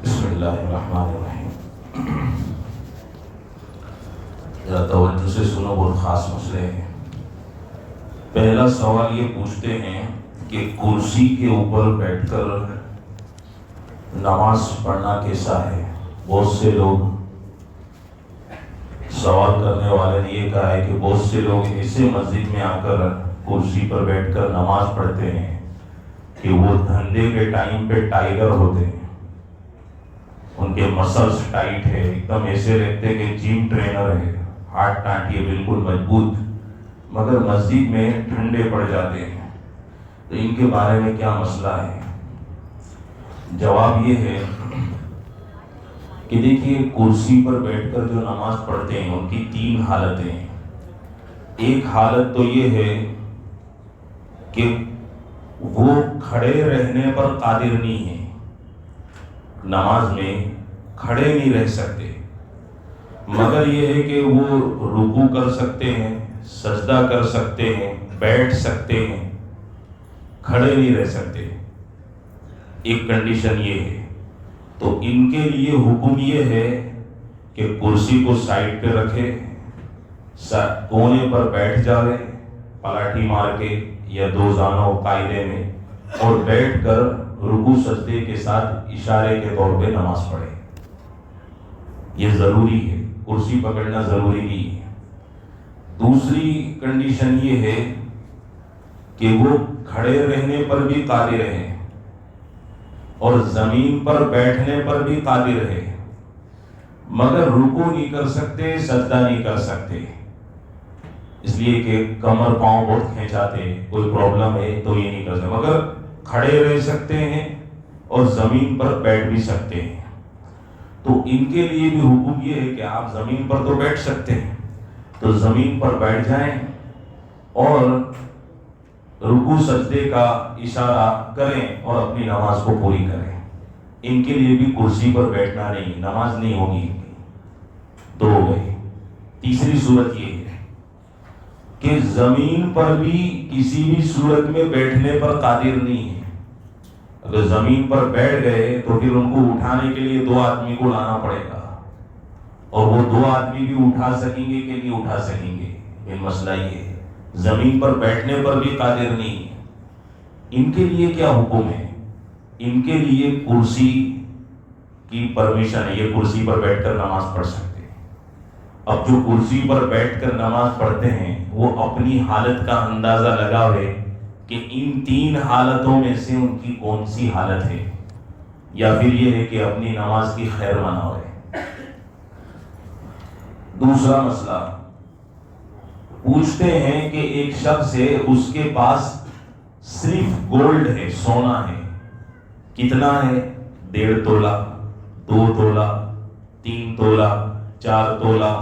بسم اللہ الرحمن الرحیم. ذرا توجہ سے سنو، بہت خاص مسئلے ہیں. پہلا سوال یہ پوچھتے ہیں کہ کرسی کے اوپر بیٹھ کر نماز پڑھنا کیسا ہے. بہت سے لوگ، سوال کرنے والے نے یہ کہا ہے کہ بہت سے لوگ ایسے مسجد میں آ کر کرسی پر بیٹھ کر نماز پڑھتے ہیں کہ وہ دھندے کے ٹائم پہ ٹائیگر ہوتے ہیں، ان کے مسلس ٹائٹ ہے، ایک دم ایسے لگتے کہ جم ٹرینر ہے، ہاتھ ٹانٹیے بالکل مضبوط، مگر مسجد میں ٹھنڈے پڑ جاتے ہیں. تو ان کے بارے میں کیا مسئلہ ہے؟ جواب یہ ہے کہ دیکھیے، کرسی پر بیٹھ کر جو نماز پڑھتے ہیں ان کی تین حالتیں ہیں. ایک حالت تو یہ ہے کہ وہ کھڑے رہنے پر قادر نہیں ہیں، نماز میں کھڑے نہیں رہ سکتے، مگر یہ ہے کہ وہ رکوع کر سکتے ہیں، سجدہ کر سکتے ہیں، بیٹھ سکتے ہیں، کھڑے نہیں رہ سکتے. ایک کنڈیشن یہ ہے. تو ان کے لیے حکم یہ ہے کہ کرسی کو سائڈ پہ رکھے، کونے پر بیٹھ جاوے پلاٹھی مار کے یا دو زانوں قاعدے میں، اور بیٹھ کر رکوع سجدے کے ساتھ اشارے کے طور پہ نماز پڑھے. یہ ضروری ہے، کرسی پکڑنا ضروری نہیں ہے. دوسری کنڈیشن یہ ہے کہ وہ کھڑے رہنے پر بھی قادر ہیں اور زمین پر بیٹھنے پر بھی قادر ہے، مگر رکوع نہیں کر سکتے، سجدہ نہیں کر سکتے، اس لیے کہ کمر پاؤں بہت کھینچاتے ہیں، کوئی پرابلم ہے تو یہ نہیں کر سکتے، مگر کھڑے رہ سکتے ہیں اور زمین پر بیٹھ بھی سکتے ہیں. تو ان کے لیے بھی حکم یہ ہے کہ آپ زمین پر تو بیٹھ سکتے ہیں تو زمین پر بیٹھ جائیں اور رکوع سجدے کا اشارہ کریں اور اپنی نماز کو پوری کریں. ان کے لیے بھی کرسی پر بیٹھنا نہیں، نماز نہیں ہوگی. دو ہو گئی. تیسری صورت یہ ہے کہ زمین پر بھی کسی بھی صورت میں بیٹھنے پر قادر نہیں ہے. اگر زمین پر بیٹھ گئے تو پھر ان کو اٹھانے کے لیے دو آدمی کو لانا پڑے گا، اور وہ دو آدمی بھی اٹھا سکیں گے کہ نہیں اٹھا سکیں گے. یہ مسئلہ یہ ہے. زمین پر بیٹھنے پر بھی قادر نہیں. ان کے لیے کیا حکم ہے؟ ان کے لیے کرسی کی پرمیشن ہے، یہ کرسی پر بیٹھ کر نماز پڑھ سکتے ہیں. اب جو کرسی پر بیٹھ کر نماز پڑھتے ہیں وہ اپنی حالت کا اندازہ لگاوے کہ ان تین حالتوں میں سے ان کی کون سی حالت ہے، یا پھر یہ ہے کہ اپنی نماز کی خیر مناوے. دوسرا مسئلہ، پوچھتے ہیں کہ ایک شخص ہے، اس کے پاس صرف گولڈ ہے، سونا ہے. کتنا ہے؟ 1.5 تولہ، 2 تولہ، 3 تولہ، 4 تولہ،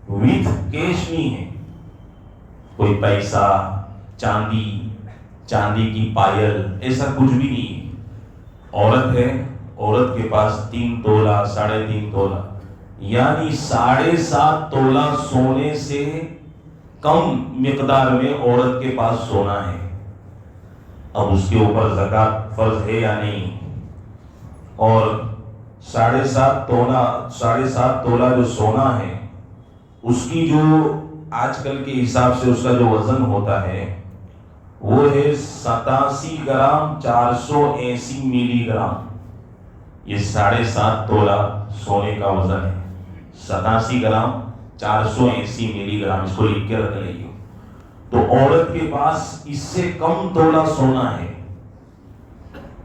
وتھ کیش نہیں ہے. کوئی پیسہ، چاندی کی پائل، ایسا کچھ بھی نہیں ہے. عورت ہے، عورت کے پاس 3 تولہ، 3.5 تولہ، یعنی 7.5 تولہ سونے سے کم مقدار میں عورت کے پاس سونا ہے. اب اس کے اوپر زکوٰۃ فرض ہے یا نہیں؟ اور 7.5 تولہ جو سونا ہے، اس کی جو آج کل کے حساب سے اس کا جو وزن ہوتا ہے وہ ہے 87 گرام 480 ملی گرام. یہ 7.5 تولہ سونے کا وزن ہے. 87 گرام 480 ملی گرام، اس کو لکھ کے رکھ لیں. تو عورت کے پاس اس سے کم تولہ سونا ہے.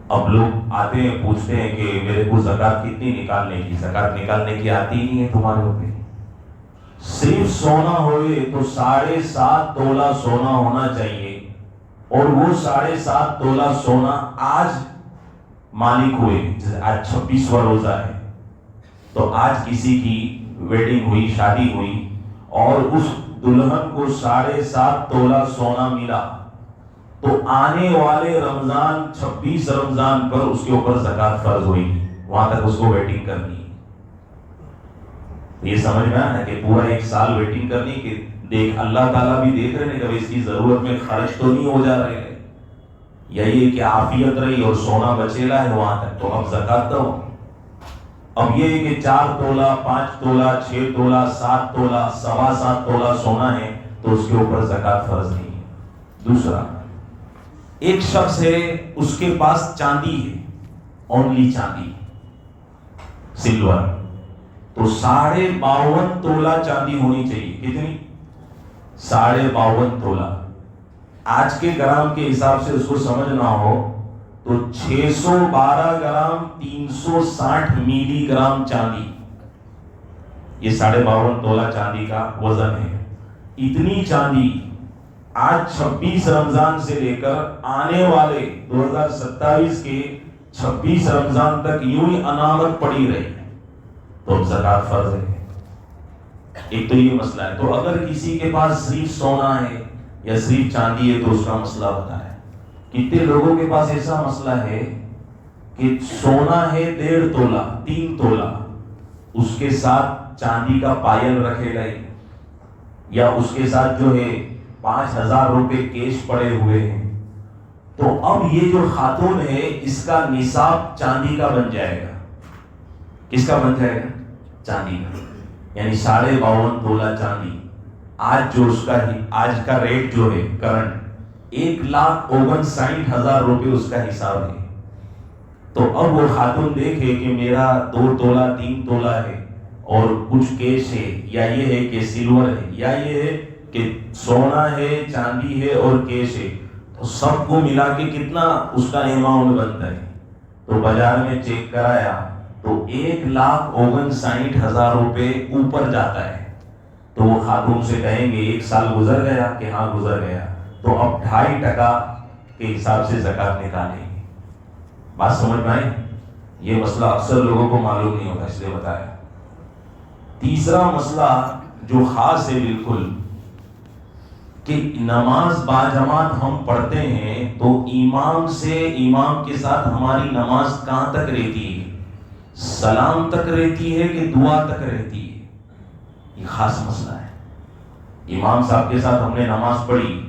اب لوگ آتے ہیں، پوچھتے ہیں کہ میرے کو زکوٰۃ کتنی نکالنے کی؟ زکوٰۃ نکالنے کی آتی نہیں ہے تمہارے اوپر. صرف سونا ہوئے تو 7.5 تولہ سونا ہونا چاہیے، اور وہ 7.5 تولہ سونا آج مالک ہوئے. جیسے آج 26واں روزہ ہے، تو آج کسی کی ویڈنگ ہوئی، شادی ہوئی، اور اس دلہن کو 7.5 تولہ سونا ملا، تو آنے والے رمضان 26 رمضان پر اس کے اوپر زکوٰۃ فرض ہوئی. وہاں تک اس کو ویٹنگ کرنی. یہ سمجھ میں آنا کہ پورا 1 سال ویٹنگ کرنی، کہ دیکھ اللہ تعالیٰ بھی دیکھ رہے ہیں کہ اس کی ضرورت میں خرچ تو نہیں ہو جا رہے ہیں، یا یہ کہ عافیت رہی اور سونا بچیلا ہے وہاں تک، تو اب زکوٰۃ دو. اب یہ ہے کہ 4 تولہ 5 تولہ 6 تولہ 7 تولہ 7.25 تولہ سونا ہے تو اس کے اوپر زکوٰۃ فرض نہیں ہے۔ دوسرا، ایک شخص ہے اس کے پاس چاندی ہے، اونلی چاندی سلور، تو 52.5 تولہ چاندی ہونی چاہیے۔ کتنی؟ 52.5 تولہ۔ آج کے گرام کے حساب سے اس کو سمجھنا ہو تو 612 گرام 360 ملی گرام چاندی، یہ 52.5 تولہ چاندی کا وزن ہے۔ اتنی چاندی آج 26 رمضان سے لے کر آنے والے 2027 کے 26 رمضان تک یوں ہی انامت پڑی رہی تو زکوٰۃ فرض ہے۔ ایک تو یہ مسئلہ ہے۔ تو اگر کسی کے پاس صرف سونا ہے یا صرف چاندی ہے تو اس کا مسئلہ بتائیں۔ کتنے لوگوں کے پاس ایسا مسئلہ ہے کہ سونا ہے 1.5 تولہ 3 تولہ، اس کے ساتھ چاندی کا پائل رکھے گئے، یا اس کے ساتھ جو ہے 5,000 روپے کیش پڑے ہوئے ہیں، تو اب یہ جو خاتون ہے اس کا نصاب چاندی کا بن جائے گا۔ کس کا بن جائے گا؟ چاندی کا، یعنی 52.5 تولہ چاندی۔ آج جو اس کا آج کا ریٹ جو ہے کرنٹ 1,59,000 روپے اس کا حساب ہے۔ تو اب وہ خاتون دیکھے کہ میرا 2 تولہ 3 تولہ ہے اور کچھ کیش ہے، یا یہ ہے کہ سلور ہے، یا یہ ہے کہ سونا ہے چاندی ہے اور کیش ہے، تو سب کو ملا کے کتنا اس کا اماؤنٹ بنتا ہے؟ تو بازار میں چیک کرایا تو 1,59,000 روپے اوپر جاتا ہے۔ تو وہ خاتون سے کہیں گے 1 سال گزر گیا کہ ہاں گزر گیا، تو اب 2.5% کے حساب سے زکوٰۃ نکالیں گے۔ بات سمجھ میں آئی؟ یہ مسئلہ اکثر لوگوں کو معلوم نہیں ہوتا، اس لیے بتایا۔ تیسرا مسئلہ جو خاص ہے بالکل، کہ نماز باجماعت ہم پڑھتے ہیں تو امام کے ساتھ ہماری نماز کہاں تک رہتی ہے؟ سلام تک رہتی ہے کہ دعا تک رہتی ہے؟ یہ خاص مسئلہ ہے۔ امام صاحب کے ساتھ ہم نے نماز پڑھی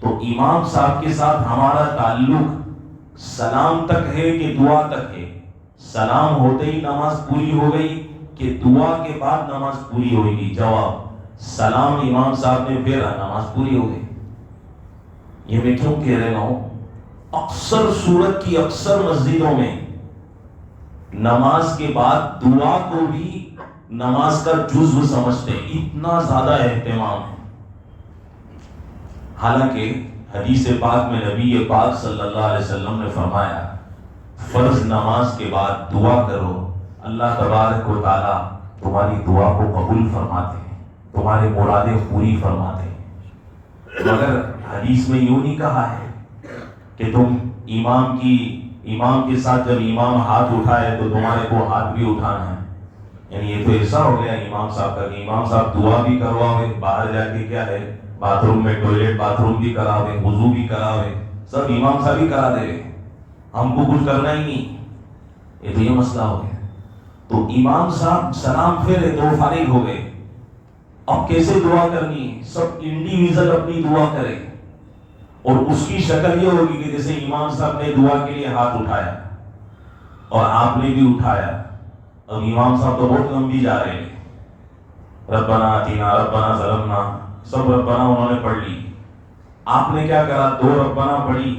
تو امام صاحب کے ساتھ ہمارا تعلق سلام تک ہے کہ دعا تک ہے؟ سلام ہوتے ہی نماز پوری ہو گئی کہ دعا کے بعد نماز پوری ہوگی؟ جواب، سلام امام صاحب نے پھر نماز پوری ہو گئی۔ یہ میں کیوں کہہ رہا ہوں؟ اکثر سورت کی اکثر مسجدوں میں نماز کے بعد دعا کو بھی نماز کا جزو سمجھتے ہیں، اتنا زیادہ اہتمام ہے۔ حالانکہ حدیث پاک میں نبی پاک صلی اللہ علیہ وسلم نے فرمایا فرض نماز کے بعد دعا کرو، اللہ تبارک و تعالیٰ تمہاری دعا کو قبول فرماتے ہیں، تمہاری مرادیں پوری فرماتے ہیں۔ مگر حدیث میں یوں نہیں کہا ہے کہ تم امام کے ساتھ جب امام ہاتھ اٹھائے تو تمہارے کو ہاتھ بھی اٹھانا ہے۔ یعنی یہ تو ایسا ہو گیا امام صاحب کا کہ امام صاحب دعا بھی کرواوے، باہر جا کے کیا ہے باتھ روم میں ٹوائلٹ باتھ روم بھی کراوے، وضو بھی کراوے، سب امام صاحب ہی کرا دے رہے، ہم کو کچھ کرنا ہی نہیں۔ یہ تو یہ مسئلہ ہو گیا۔ تو امام صاحب سلام پھر تو فارغ ہو گئے، اب کیسے دعا کرنی ہے؟ سب انڈیویژل اپنی دعا کرے، اور اس کی شکل یہ ہوگی کہ جیسے امام صاحب نے دعا کے لیے ہاتھ اٹھایا اور آپ نے بھی اٹھایا۔ اب امام صاحب تو بہت لمبی جا رہے ہیں، ربنا آتینا ربنا ظلمنا سب ربنا انہوں نے پڑھ لی، آپ نے کیا کرا؟ 2 ربنا پڑھی،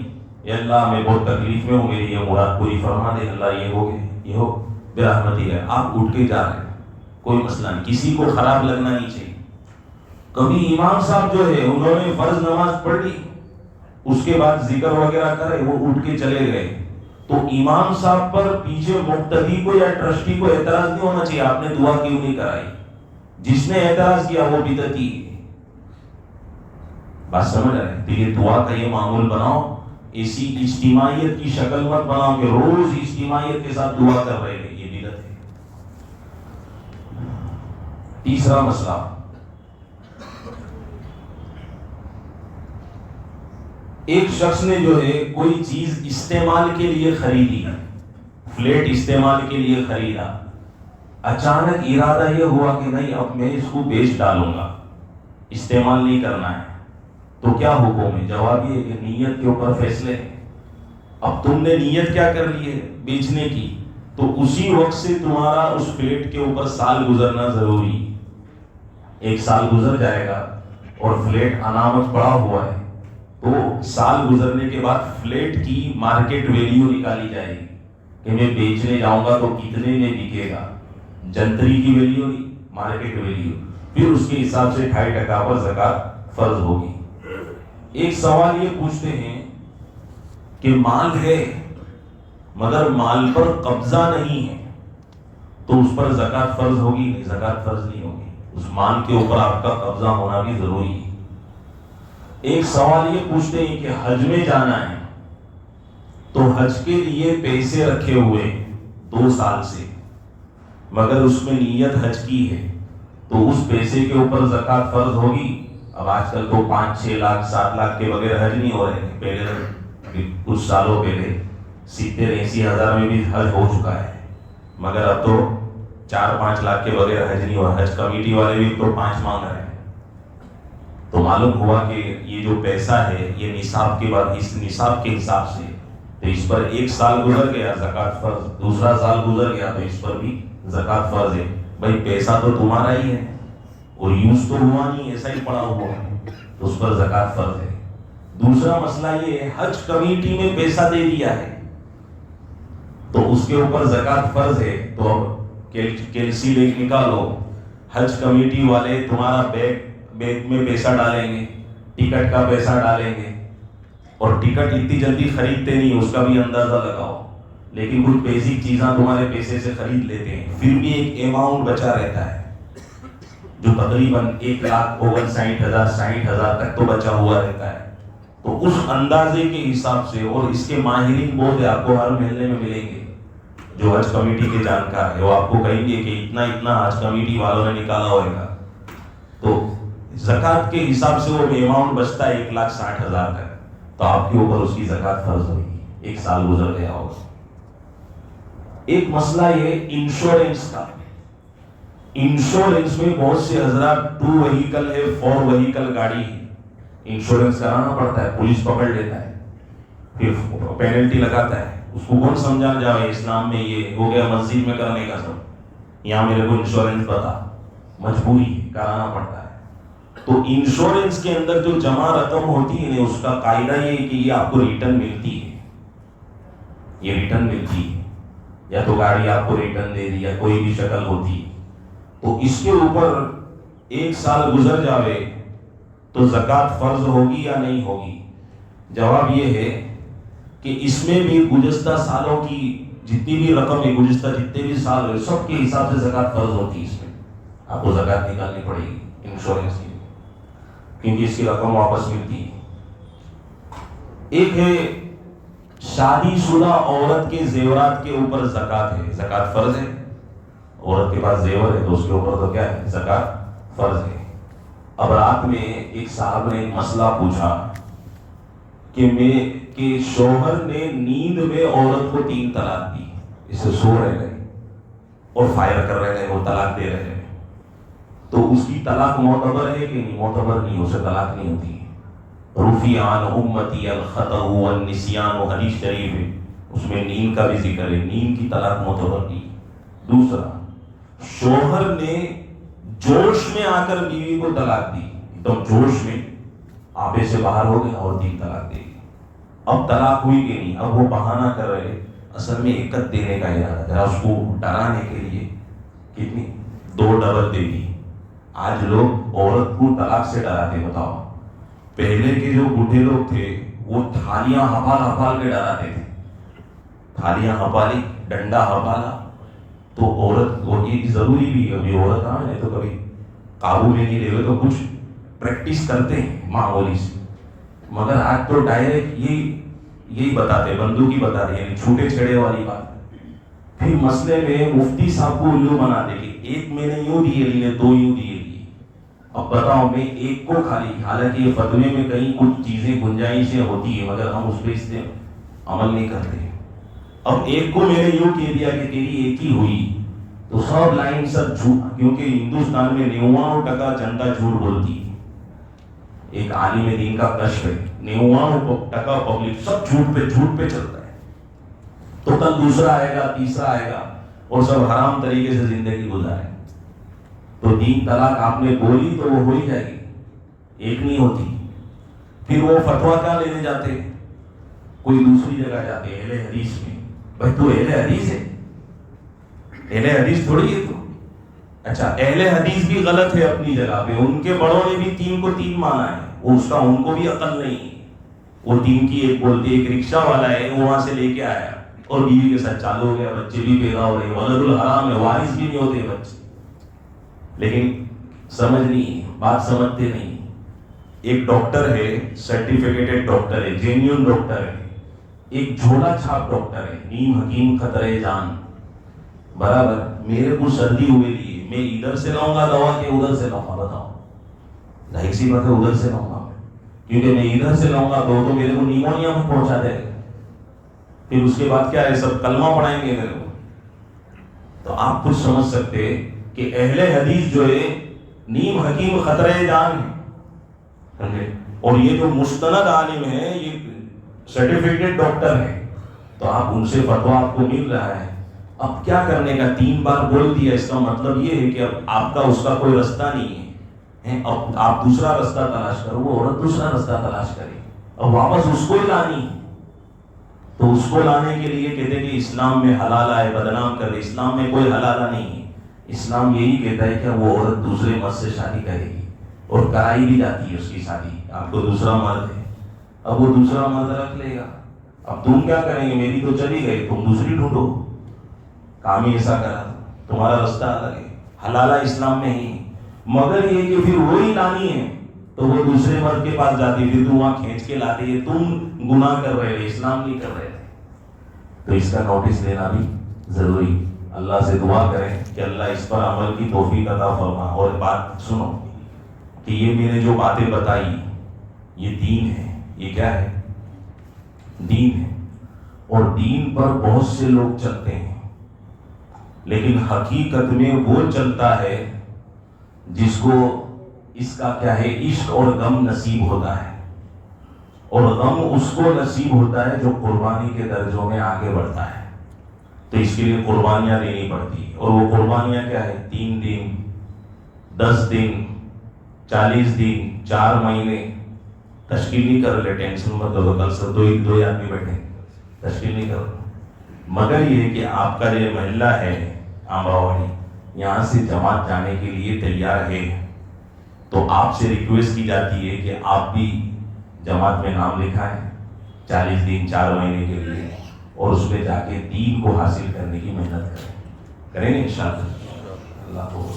اے اللہ میں بہت تکلیف میں ہوں، میری یہ مراد پوری فرما دے، اللہ یہ ہو گئے، یہ ہو برحمتی ہے۔ آپ اٹھ کے جا رہے ہیں، کوئی مسئلہ نہیں، کسی کو خراب لگنا نہیں چاہیے۔ کبھی امام صاحب جو ہے انہوں نے فرض نماز پڑھ لی، اس کے بعد ذکر وغیرہ کرے، وہ اٹھ کے چلے گئے، تو امام صاحب پر پیچھے مقتدی کو یا ٹرسٹی کو اعتراض نہیں ہونا چاہیے آپ نے دعا کیوں نہیں کرائی۔ جس نے اعتراض کیا وہ بدعتی ہے۔ بات سمجھ رہے ہیں؟ تو یہ دعا کا یہ معمول بناؤ، اسی اجتماعیت کی شکل مت بناؤ کہ روز اجتماعیت کے ساتھ دعا کر رہے ہیں، یہ بدعت ہے۔ تیسرا مسئلہ، ایک شخص نے جو ہے کوئی چیز استعمال کے لیے خریدی، فلیٹ استعمال کے لیے خریدا، اچانک ارادہ یہ ہوا کہ نہیں اب میں اس کو بیچ ڈالوں گا، استعمال نہیں کرنا ہے، تو کیا حکم ہے؟ جواب یہ کہ نیت کے اوپر فیصلے ہیں۔ اب تم نے نیت کیا کر لی ہے؟ بیچنے کی، تو اسی وقت سے تمہارا اس فلیٹ کے اوپر سال گزرنا ضروری. ایک سال گزر جائے گا اور فلیٹ علامت پڑا ہوا ہے تو سال گزرنے کے بعد فلیٹ کی مارکیٹ ویلیو نکالی جائے گی کہ میں بیچنے جاؤں گا تو کتنے میں بکے گا. جنتری کی ویلیو نہیں, مارکیٹ ویلیو. پھر اس کے حساب سے 2.5% پر زکوٰۃ فرض ہوگی. ایک سوال یہ پوچھتے ہیں کہ مال ہے مگر مال پر قبضہ نہیں ہے تو اس پر زکوٰۃ فرض ہوگی؟ نہیں, زکوٰۃ فرض نہیں ہوگی. اس مال کے اوپر آپ کا قبضہ ہونا بھی ضروری ہے. ایک سوال یہ پوچھتے ہیں کہ حج میں جانا ہے تو حج کے لیے پیسے رکھے ہوئے 2 سال سے مگر اس میں نیت حج کی ہے تو اس پیسے کے اوپر زکوٰۃ فرض ہوگی؟ اب آج کل تو 5-6 لاکھ 7 لاکھ کے بغیر حج نہیں ہو رہے ہیں. پہلے کچھ سالوں پہلے 70-80 ہزار میں بھی حج ہو چکا ہے مگر اب تو 4-5 لاکھ کے بغیر حج نہیں ہو رہا. حج کمیٹی والے بھی تو 5 مانگ رہے ہیں. تو معلوم ہوا کہ یہ جو پیسہ ہے یہ نصاب کے بعد اس نصاب کے حساب سے تو اس پر 1 سال گزر گیا زکوٰۃ فرض, دوسرا سال گزر گیا تو اس پر بھی زکوٰۃ فرض ہے. بھائی پیسہ تو تمہارا ہی ہے اور یوز تو ہوا نہیں, ایسا ہی پڑا ہوا ہے تو اس پر زکوٰۃ فرض ہے. دوسرا مسئلہ یہ ہے حج کمیٹی میں پیسہ دے دیا ہے تو اس کے اوپر زکوٰۃ فرض ہے. تو اب کیلسی لیک نکالو, حج کمیٹی والے تمہارا بیگ میں پیسہ ڈالیں گے, ٹکٹ کا پیسہ ڈالیں گے اور ٹکٹ اتنی جلدی خریدتے نہیں, اس کا بھی اندازہ لگاؤ. لیکن کچھ بیسک چیزاں تمہارے پیسے سے خرید لیتے ہیں, پھر بھی ایک اماؤنٹ بچا رہتا ہے جو تقریباً 1,59,000 تک تو بچا ہوا رہتا ہے. تو اس اندازے کے حساب سے, اور اس کے ماہرین بہت ہے, آپ کو ہر محلے میں ملیں گے جو حج کمیٹی کے جانکار ہے, وہ آپ کو کہیں گے کہ اتنا حج کمیٹی والوں نے نکالا ہوگا. تو زکوٰۃ کے حساب سے وہ اماؤنٹ بچتا ہے 1,60,000 تک, تو آپ کے اوپر اس کی زکوٰۃ فرض ہوگی. 1 سال گزر گیا ہوگا. ایک مسئلہ یہ انشورنس کا. انشورنس میں بہت سے حضرات 2 وہیکل ہے 4 وہیکل گاڑی ہے, انشورنس کرانا پڑتا ہے, پولیس پکڑ لیتا ہے, پھر پینلٹی لگاتا ہے. اس کو کون سمجھانا جائے اسلام میں یہ ہو گیا مسجد میں کرنے کا سب, یہاں میرے کو انشورنس پتا, مجبوری کرانا پڑتا ہے. تو انشورنس کے اندر جو جمع رقم ہوتی ہے اس کا قاعدہ یہ ہے کہ یہ آپ کو ریٹرن ملتی ہے, یہ ریٹرن ملتی ہے, یا تو گاڑی آپ کو ریٹرن دے دی یا کوئی بھی شکل ہوتی. تو اس کے اوپر 1 سال گزر جاوے تو زکوٰۃ فرض ہوگی یا نہیں ہوگی؟ جواب یہ ہے کہ اس میں بھی گزشتہ سالوں کی جتنی بھی رقم ہے, گزشتہ جتنے بھی سال ہوئے سب کے حساب سے زکوٰۃ فرض ہوتی ہے. اس میں آپ کو زکوٰۃ نکالنی پڑے گی انشورنس کی, کیونکہ اس کی رقم واپس ملتی ہے. ایک ہے شادی شدہ عورت کے زیورات کے اوپر زکوٰۃ ہے, زکوٰۃ فرض ہے. عورت کے پاس زیور ہے تو اس کے اوپر تو کیا ہے, زکوٰۃ فرض ہے. اب رات میں ایک صاحب نے مسئلہ پوچھا کہ شوہر نے نیند میں عورت کو 3 طلاق دی, اسے سو رہے اور فائر کر رہے ہیں, وہ طلاق دے رہے ہیں, تو اس کی طلاق معتبر ہے کہ نہیں؟ معتبر نہیں, اسے طلاق نہیں ہوتی. رفع عن امتی الخطأ والنسیان, حدیث شریف ہے, اس میں نیند کا بھی ذکر ہے, نیند کی طلاق معتبر نہیں. دوسرا, شوہر نے جوش میں آ کر بیوی کو طلاق دی, ایک دم جوش میں آپے سے باہر ہو گیا اور 3 طلاق دے دی. اب طلاق ہوئی کہ نہیں؟ اب وہ بہانہ کر رہے, اصل میں 1 دینے کا ارادہ تھا, اس کو ڈرانے کے لیے کتنی 2 ڈبل دے دی. آج لوگ عورت کو طلاق سے ڈراتے. بتاؤ, پہلے کے جو بوڑھے لوگ تھے وہ تھالیاں ہپال کے ڈراتے تھے, تھالیاں ہپالی, ڈنڈا ہپالا, تو عورت وہ یہ ضروری بھی ہے. ابھی عورت نہیں تو کبھی قابو میں نہیں رہے تو کچھ پریکٹس کرتے ہیں معمولی سے, مگر آج تو ڈائریکٹ یہی بتاتے, بندوقی بتاتے, یعنی چھوٹے چھڑے والی بات. پھر مسئلے میں مفتی صاحب کو الو بناتے کہ 1 میں نے یوں دیے لیے 2 یوں دیے. اب بتاؤ, میں 1 کو خالی, حالانکہ یہ فتوے میں کہیں کچھ چیزیں گنجائشیں ہوتی ہیں مگر ہم اس پہ اس سے عمل نہیں کرتے. اب 1 کو میں نے یوں کہہ دیا کہ تیری 1 ہی ہوئی تو سب لائن سب جھوٹ, کیونکہ ہندوستان میں 99% جنتا جھوٹ بولتی ہے. ایک عالم دین کا کشف ہے, 99% پبلک سب جھوٹ پہ چلتا ہے. تو کل دوسرا آئے گا، تیسرا آئے گا، اور سب حرام طریقے سے زندگی گزاریں۔ تو 3 طلاق آپ نے بولی تو وہ ہو ہی جائے گی، ایک نہیں ہوتی۔ پھر وہ فتویٰ کیا لینے جاتے ہیں؟ کوئی دوسری جگہ جاتے ہیں، اہل حدیث میں۔ بھائی تو اہل حدیث ہے؟ اہل حدیث تھوڑی ہے تو۔ اچھا، اہل حدیث بھی غلط ہے اپنی جگہ پہ، ان کے بڑوں نے بھی 3 کو 3 مانا ہے، اس کا ان کو بھی عقل نہیں ہے۔ وہ 3 کی ایک بولتے، ایک رکشہ والا ہے، وہ وہاں سے لے کے آیا اور بیوی کے ساتھ چالو ہو گیا، بچے بھی پیدا ہو رہے ہیں، ولد الحرام ہے، وارث بھی نہیں ہوتے بچے۔ لیکن سمجھ نہیں، بات سمجھتے نہیں۔ ایک ڈاکٹر ہے، سرٹیفکیٹڈ ڈاکٹر ہے، جینیون ڈاکٹر ہے، ایک جھولا چھاپ ڈاکٹر ہے، نیم حکیم خطرے جان، برابر۔ میرے کو سردی ہوئے لیے میں ادھر سے لاؤں گا دوا کہ ادھر سے لاؤں گا؟ بتاؤ، ظاہر سی بات ہے ادھر سے لاؤں گا، کیونکہ میں ادھر سے لاؤں گا تو میرے کو نیمونیا میں پہنچا دے گا، پھر اس کے بعد کیا ہے، سب کلمہ پڑھائیں گے میرے کو۔ تو آپ کچھ سمجھ سکتے کہ اہل حدیث جو ہے نیم حکیم خطرے جان ہے، اور یہ جو مستند عالم ہے، یہ سرٹیفکیٹڈ ڈاکٹر ہے، تو آپ ان سے فتویٰ آپ کو مل رہا ہے۔ اب کیا کرنے کا؟ 3 بار بول دیا، اس کا مطلب یہ ہے کہ اب آپ کا اس کا کوئی رستہ نہیں ہے، اب آپ دوسرا رستہ تلاش کرو، وہ عورت دوسرا رستہ تلاش کرے، اب واپس اس کو ہی لانی ہے۔ تو اس کو لانے کے لیے کہتے ہیں کہ اسلام میں حلالہ ہے، بدنام کر رہے۔ اسلام میں کوئی حلالہ نہیں ہے، اسلام یہی کہتا ہے کہ وہ عورت دوسرے مرد سے شادی کرے گی، اور کرائی بھی جاتی ہے اس کی شادی۔ آپ کو دوسرا مرد ہے، اب وہ دوسرا مرد رکھ لے گا، اب تم کیا کریں گے؟ میری تو چلی گئی، تم دوسری ڈھونڈو۔ کام ہی ایسا کرا، تمہارا رستہ الگ ہے، حلالہ اسلام میں ہی، مگر یہ کہ پھر وہی لانی ہے تو وہ دوسرے مرد کے پاس جاتی، پھر تم وہاں کھینچ کے لاتے ہیں، تم گناہ کر رہے ہیں، اسلام نہیں کر رہے تھے۔ تو اس کا نوٹس لینا بھی ضروری۔ اللہ سے دعا کریں کہ اللہ اس پر عمل کی توفیق عطا فرما۔ اور بات سنو کہ یہ میں نے جو باتیں بتائی یہ دین ہے، یہ کیا ہے؟ دین ہے، اور دین پر بہت سے لوگ چلتے ہیں، لیکن حقیقت میں وہ چلتا ہے جس کو اس کا کیا ہے، عشق اور غم نصیب ہوتا ہے، اور غم اس کو نصیب ہوتا ہے جو قربانی کے درجوں میں آگے بڑھتا ہے۔ تو اس کے لیے قربانیاں دینی پڑتی، اور وہ قربانیاں کیا ہے؟ 3 دن، 10 دن، 40 دن، 4 مہینے۔ تشکیل نہیں کر لے، ٹینشن مت لو، کل سے 2 آدمی بیٹھے، تشکیل نہیں کرو۔ مگر یہ کہ آپ کا جو محلہ ہے آمراوانی، یہاں سے جماعت جانے کے لیے تیار ہے، تو آپ سے ریکویسٹ کی جاتی ہے کہ آپ بھی جماعت میں نام لکھائیں 40 دن 4 مہینے کے لیے، اور اس میں جا کے دین کو حاصل کرنے کی محنت کریں گے انشاءاللہ۔ اللہ کو